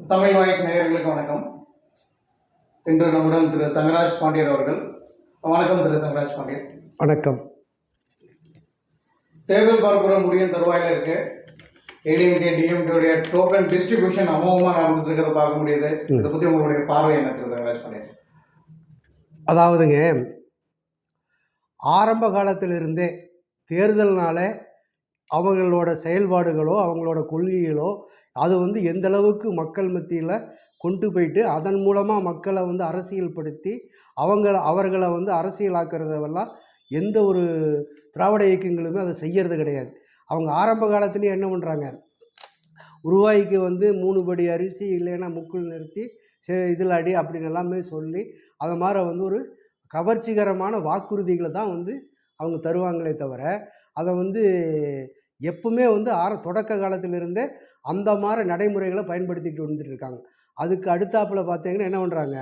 Tamil voice நேயர்களுக்கு வணக்கம். இன்று நம்முடன் திரு தங்கராஜ் பாண்டியன் அவர்கள். வணக்கம் திரு தங்கராஜ் பாண்டியன். வணக்கம். தேர்தல் பரப்புரை முடியும் தருவாயில் இருக்கு. ஏடிஎம்கே டிஎம்கேடைய டோக்கன் டிஸ்ட்ரிபியூஷன் அமோகமாக நடந்துட்டு இருக்கிறத பார்க்க முடியுது. இதை பற்றி உங்களுடைய பார்வை என்ன திரு தங்கராஜ் பாண்டியன்? அதாவதுங்க, ஆரம்ப காலத்திலிருந்தே தேர்தல்னால அவங்களோட செயல்பாடுகளோ அவங்களோட கொள்கைகளோ அது எந்த அளவுக்கு மக்கள் மத்தியில் கொண்டு போயிட்டு அதன் மூலமாக மக்களை அரசியல்படுத்தி அவர்களை அரசியலாக்குறதெல்லாம் எந்த ஒரு திராவிட இயக்கங்களுமே அதை செய்கிறது கிடையாது. அவங்க ஆரம்ப காலத்துலேயே என்ன பண்ணுறாங்க, ரூபாய்க்கு 3 படி அரிசி இல்லைன்னா முக்குள் நிறுத்தி இதில் அடி அப்படின்னு எல்லாமே சொல்லி அது மாதிரி ஒரு கவர்ச்சிகரமான வாக்குறுதிகளை தான் அவங்க தருவாங்களே தவிர அதை எப்பவுமே தொடக்க காலத்திலிருந்தே அந்த மாதிரி நடைமுறைகளை பயன்படுத்திட்டு வந்துட்டு இருக்காங்க. அதுக்கு அடுத்தாப்பில் பார்த்தீங்கன்னா என்ன பண்ணுறாங்க,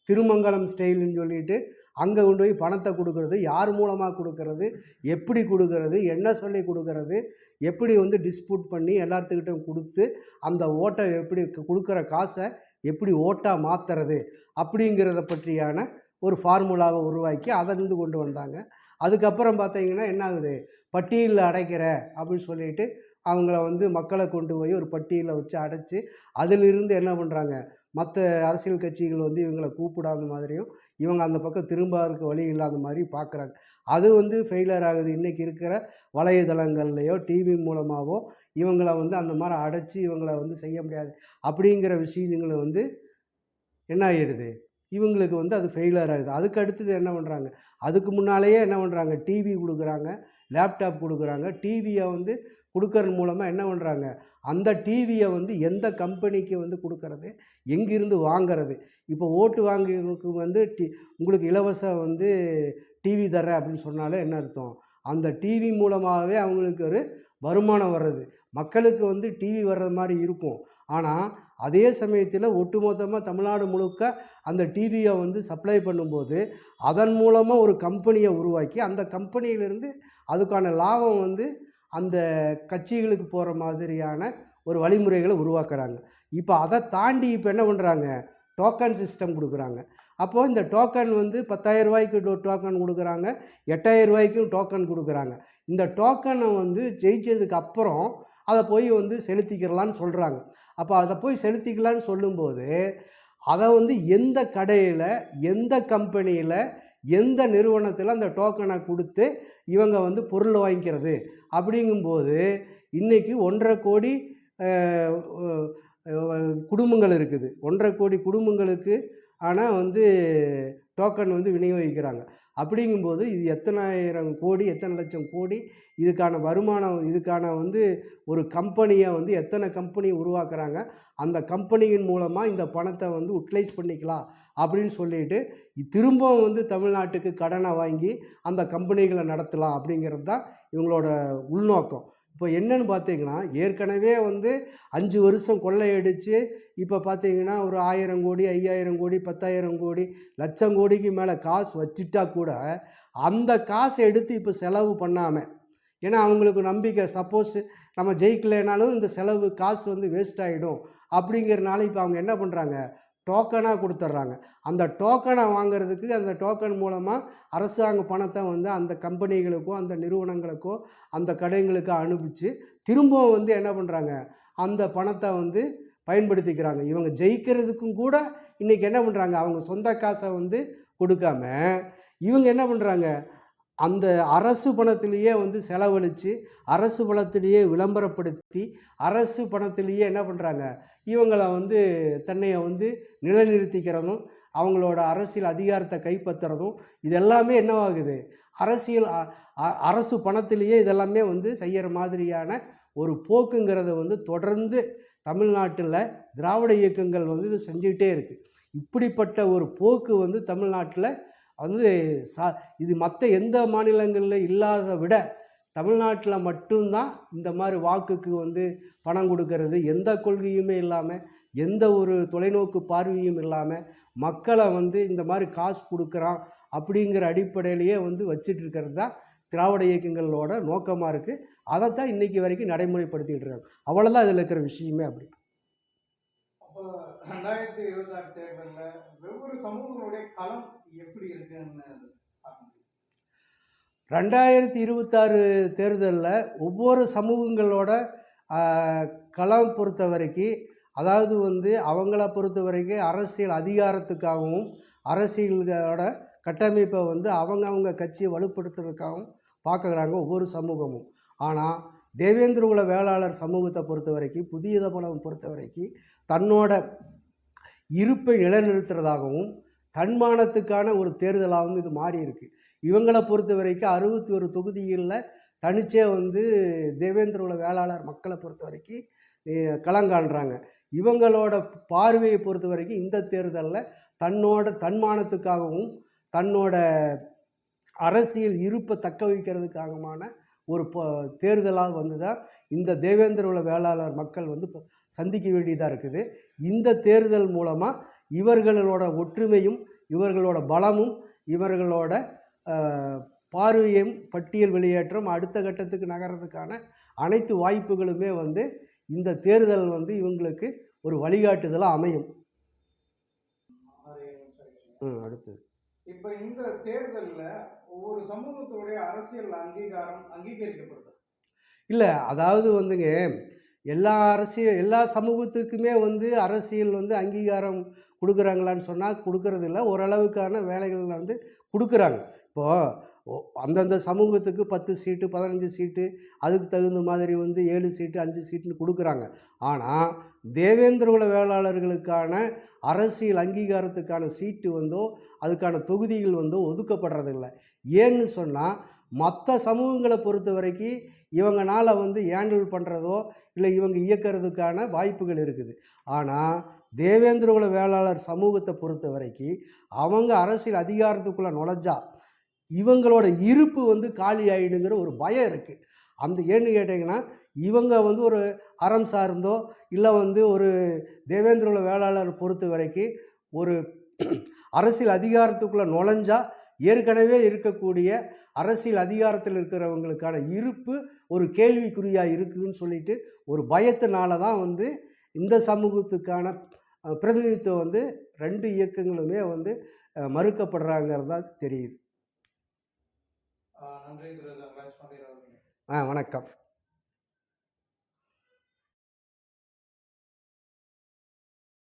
திருமங்கலம் ஸ்டைல்னு சொல்லிட்டு அங்கே கொண்டு போய் பணத்தை கொடுக்கறது, யார் மூலமாக கொடுக்கறது, எப்படி கொடுக்கறது, என்ன சொல்லி கொடுக்கறது, எப்படி டிஸ்பியூட் பண்ணி எல்லாத்துக்கிட்ட கொடுத்து அந்த ஓட்டை எப்படி கொடுக்குற காசை எப்படி ஓட்டாக மாற்றுறது அப்படிங்கிறத பற்றியான ஒரு ஃபார்முலாவை உருவாக்கி அதை கொண்டு வந்தாங்க. அதுக்கப்புறம் பார்த்தீங்கன்னா என்ன ஆகுது, பட்டியலில் அடைக்கிற அப்படின்னு சொல்லிட்டு அவங்கள மக்களை கொண்டு போய் ஒரு பட்டியலில் வச்சு அடைச்சி அதிலிருந்து என்ன பண்ணுறாங்க, மற்ற அரசியல் கட்சிகள் இவங்களை கூப்பிடாத மாதிரியும் இவங்க அந்த பக்கம் திரும்ப இருக்க வழி இல்லாத மாதிரி பார்க்குறாங்க. அது ஃபெயிலியர் ஆகுது. இன்றைக்கி இருக்கிற வலைதளங்கள்லையோ டிவி மூலமாகவோ இவங்களை அந்த மாதிரி அடைச்சி இவங்களை செய்ய முடியாது அப்படிங்கிற விஷயங்களை என்ன ஆகிடுது, இவங்களுக்கு அது ஃபெயிலியர் ஆகுது. அதுக்கு அடுத்தது என்ன பண்ணுறாங்க, அதுக்கு முன்னாலேயே என்ன பண்ணுறாங்க, டிவி கொடுக்குறாங்க, லேப்டாப் கொடுக்குறாங்க. டிவியை கொடுக்கறது மூலமாக என்ன பண்ணுறாங்க, அந்த டிவியை எந்த கம்பெனிக்கு கொடுக்கறது, எங்கிருந்து வாங்கிறது. இப்போ ஓட்டு வாங்குறதுக்கு உங்களுக்கு இலவசம் டிவி தர்றேன் அப்படின்னு சொன்னாலே என்ன அர்த்தம், அந்த டிவி மூலமாகவே அவங்களுக்கு ஒரு வருமானம் வர்றது. மக்களுக்கு டிவி வர்றது மாதிரி இருக்கும். ஆனால் அதே சமயத்தில் ஒட்டுமொத்தமாக தமிழ்நாடு முழுக்க அந்த டிவியை சப்ளை பண்ணும்போது அதன் மூலமாக ஒரு கம்பெனியை உருவாக்கி அந்த கம்பெனியிலேருந்து அதுக்கான லாபம் அந்த கட்சிகளுக்கு போகிற மாதிரியான ஒரு வழிமுறைகளை உருவாக்குறாங்க. இப்போ அதை தாண்டி இப்போ என்ன பண்ணுறாங்க, டோக்கன் சிஸ்டம் கொடுக்குறாங்க. அப்போது இந்த டோக்கன் 10,000 ரூபாய்க்கு டோக்கன் கொடுக்குறாங்க, 8,000 ரூபாய்க்கும் டோக்கன் கொடுக்குறாங்க. இந்த டோக்கனை ஜெயிச்சதுக்கு அப்புறம் அதை போய் செலுத்திக்கிறலான்னு சொல்கிறாங்க. அப்போ அதை போய் செலுத்திக்கலான்னு சொல்லும்போது அதை எந்த கடையில், எந்த கம்பெனியில், எந்த நிறுவனத்தில் அந்த டோக்கனை கொடுத்து இவங்க பொருள் வாங்கிக்கிறது அப்படிங்கும்போது இன்றைக்கி 1.5 கோடி குடும்பங்கள் இருக்குது. 1.5 கோடி குடும்பங்களுக்கு ஆனால் டோக்கன் விநியோகிக்கிறாங்க. அப்படிங்கும்போது இது எத்தனாயிரம் கோடி, எத்தனை லட்சம் கோடி இதுக்கான வருமானம், இதுக்கான ஒரு கம்பெனியை எத்தனை கம்பெனி உருவாக்குறாங்க, அந்த கம்பெனியின் மூலமாக இந்த பணத்தை யூட்டிலைஸ் பண்ணிக்கலாம் அப்படின்னு சொல்லிட்டு திரும்பவும் தமிழ்நாட்டுக்கு கடனை வாங்கி அந்த கம்பெனிகளை நடத்தலாம் அப்படிங்கிறது தான் இவங்களோட உள்நோக்கம். இப்போ என்னன்னு பார்த்தீங்கன்னா, ஏற்கனவே 5 வருஷம் கொள்ளையடித்து இப்போ பார்த்தீங்கன்னா ஒரு 1000 கோடி, 5000 கோடி, 10,000 கோடி, லட்சம் கோடிக்கு மேலே காசு வச்சிட்டா கூட அந்த காசை எடுத்து இப்போ செலவு பண்ணாமல், ஏன்னா அவங்களுக்கு நம்பிக்கை, சப்போஸ் நம்ம ஜெயிக்கலைனாலும் இந்த செலவு காசு வேஸ்ட் ஆகிடும் அப்படிங்கிறனால இப்போ அவங்க என்ன பண்ணுறாங்க, டோக்கனாக கொடுத்துட்றாங்க. அந்த டோக்கனை வாங்கிறதுக்கு அந்த டோக்கன் மூலமாக அரசாங்க பணத்தை அந்த கம்பெனிகளுக்கோ அந்த நிறுவனங்களுக்கோ அந்த கடைகளுக்கோ அனுப்பிச்சு திரும்பவும் என்ன பண்ணுறாங்க, அந்த பணத்தை பயன்படுத்திக்கிறாங்க. இவங்க ஜெயிக்கிறதுக்கும் கூட இன்றைக்கி என்ன பண்ணுறாங்க, அவங்க சொந்த காசை கொடுக்காம இவங்க என்ன பண்ணுறாங்க, அந்த அரசு பணத்திலேயே செலவழித்து, அரசு பணத்திலேயே விளம்பரப்படுத்தி, அரசு பணத்திலேயே என்ன பண்ணுறாங்க, இவங்களை தன்னையை நிலைநிறுத்திக்கிறதும், அவங்களோட அரசியல் அதிகாரத்தை கைப்பற்றுறதும், இதெல்லாமே என்னவாகுது, அரசு பணத்திலேயே இதெல்லாமே செய்கிற மாதிரியான ஒரு போக்குங்கிறத தொடர்ந்து தமிழ்நாட்டில் திராவிட இயக்கங்கள் இது செஞ்சுக்கிட்டே இருக்குது. இப்படிப்பட்ட ஒரு போக்கு தமிழ்நாட்டில் இது மற்ற எந்த மாநிலங்களில் இல்லாத விட தமிழ்நாட்டில் மட்டும்தான் இந்த மாதிரி வாக்குக்கு பணம் கொடுக்கறது, எந்த கொள்கையுமே இல்லாமல், எந்த ஒரு தொலைநோக்கு பார்வையும் இல்லாமல் மக்களை இந்த மாதிரி காசு கொடுக்குறான் அப்படிங்கிற அடிப்படையிலேயே வச்சிட்டு இருக்கிறது தான் திராவிட இயக்கங்களோட நோக்கமாக இருக்குது. அதைத்தான் இன்றைக்கி வரைக்கும் நடைமுறைப்படுத்திக்கிட்டு இருக்காங்க. அவ்வளோதான் இதில் இருக்கிற விஷயமே. அப்படி 2026 தேர்தலில் வெவ்வேறு சமூகங்களுடைய களம் எப்படி இருக்குன்னு பார்க்க முடியும். 2026 தேர்தலில் ஒவ்வொரு சமூகங்களோட களம் பொறுத்த வரைக்கும், அதாவது வந்து அவங்கள பொறுத்த வரைக்கும் அரசியல் அதிகாரத்துக்காகவும் அரசியலோட கட்டமைப்பை வந்து அவங்க கட்சியை வலுப்படுத்துறதுக்காகவும் பார்க்குறாங்க ஒவ்வொரு சமூகமும். ஆனால் தேவேந்திர குல வேளாளர் சமூகத்தை பொறுத்த வரைக்கும், புதிய தமிழகம் பொறுத்த வரைக்கும் தன்னோட இருப்பை நிலைநிறுத்துறதாகவும் தன்மானத்துக்கான ஒரு தேர்தலாகவும் இது மாறி இருக்கு. இவங்களை பொறுத்த வரைக்கும் 61 தொகுதிகளில் தனிச்சே வந்து தேவேந்திர குல வேளாளர் மக்களை பொறுத்த வரைக்கும் களங்காண்றாங்க. இவங்களோட பார்வையை பொறுத்த வரைக்கும் இந்த தேர்தலில் தன்னோட தன்மானத்துக்காகவும் தன்னோட அரசியல் இருப்பை தக்க வைக்கிறதுக்காகமான ஒரு தேர்தலாக வந்து தான் இந்த தேவேந்திர குல வேளாளர் மக்கள் வந்து சந்திக்க வேண்டியதாக இருக்குது. இந்த தேர்தல் மூலமாக இவர்களோட ஒற்றுமையும் இவர்களோட பலமும் இவர்களோட பார்வையும் பட்டியல் வெளியேற்றம் அடுத்த கட்டத்துக்கு நகர்றதுக்கான அனைத்து வாய்ப்புகளுமே வந்து இந்த தேர்தல் வந்து இவங்களுக்கு ஒரு வழிகாட்டுதலாக அமையும். அடுத்தது இப்போ இந்த தேர்தலில் ஒவ்வொரு சமூகத்துடைய அரசியல் அங்கீகரிக்கப்படுது இல்லை. அதாவது வந்துங்க எல்லா சமூகத்துக்குமே வந்து அரசியல் வந்து அங்கீகாரம் கொடுக்குறாங்களான்னு சொன்னால் கொடுக்கறது இல்லை. ஓரளவுக்கான வேலைகள் வந்து கொடுக்குறாங்க. இப்போது அந்தந்த சமூகத்துக்கு 10 சீட்டு 15 சீட்டு அதுக்கு தகுந்த மாதிரி வந்து 7 சீட்டு 5 சீட்டுன்னு கொடுக்குறாங்க. ஆனால் தேவேந்திர குல வேளாளர்களுக்கான அரசியல் அங்கீகாரத்துக்கான சீட்டு வந்தோ அதுக்கான தொகுதிகள் வந்தோ ஒதுக்கப்படுறதில்லை. ஏன்னு சொன்னால் மற்ற சமூகங்களை பொறுத்த வரைக்கும் இவங்களால் வந்து ஹேண்டில் பண்ணுறதோ இல்லை இவங்க இயக்கிறதுக்கான வாய்ப்புகள் இருக்குது. ஆனால் தேவேந்திர குல வேளாளர் சமூகத்தை பொறுத்த வரைக்கும் அவங்க அரசியல் அதிகாரத்துக்குள்ளே நுழைஞ்சா இவங்களோட இருப்பு வந்து காலி ஆகிடுங்கிற ஒரு பயம் இருக்குது. அந்த ஏன்னு கேட்டிங்கன்னா இவங்க வந்து ஒரு அறம் சார்ந்தோ இல்லை வந்து ஒரு தேவேந்திர குல வேளாளர் பொறுத்த வரைக்கும் ஒரு அரசியல் அதிகாரத்துக்குள்ளே நுழைஞ்சா ஏற்கனவே இருக்கக்கூடிய அரசியல் அதிகாரத்தில் இருக்கிறவங்களுக்கான இருப்பு ஒரு கேள்விக்குறியாக இருக்குதுன்னு சொல்லிட்டு ஒரு பயத்தினால தான் வந்து இந்த சமூகத்துக்கான பிரதிநிதித்துவம் வந்து 2 இயக்கங்களுமே வந்து மறுக்கப்படுறாங்கிறதா தெரியுது. நன்றி திரு. வணக்கம்.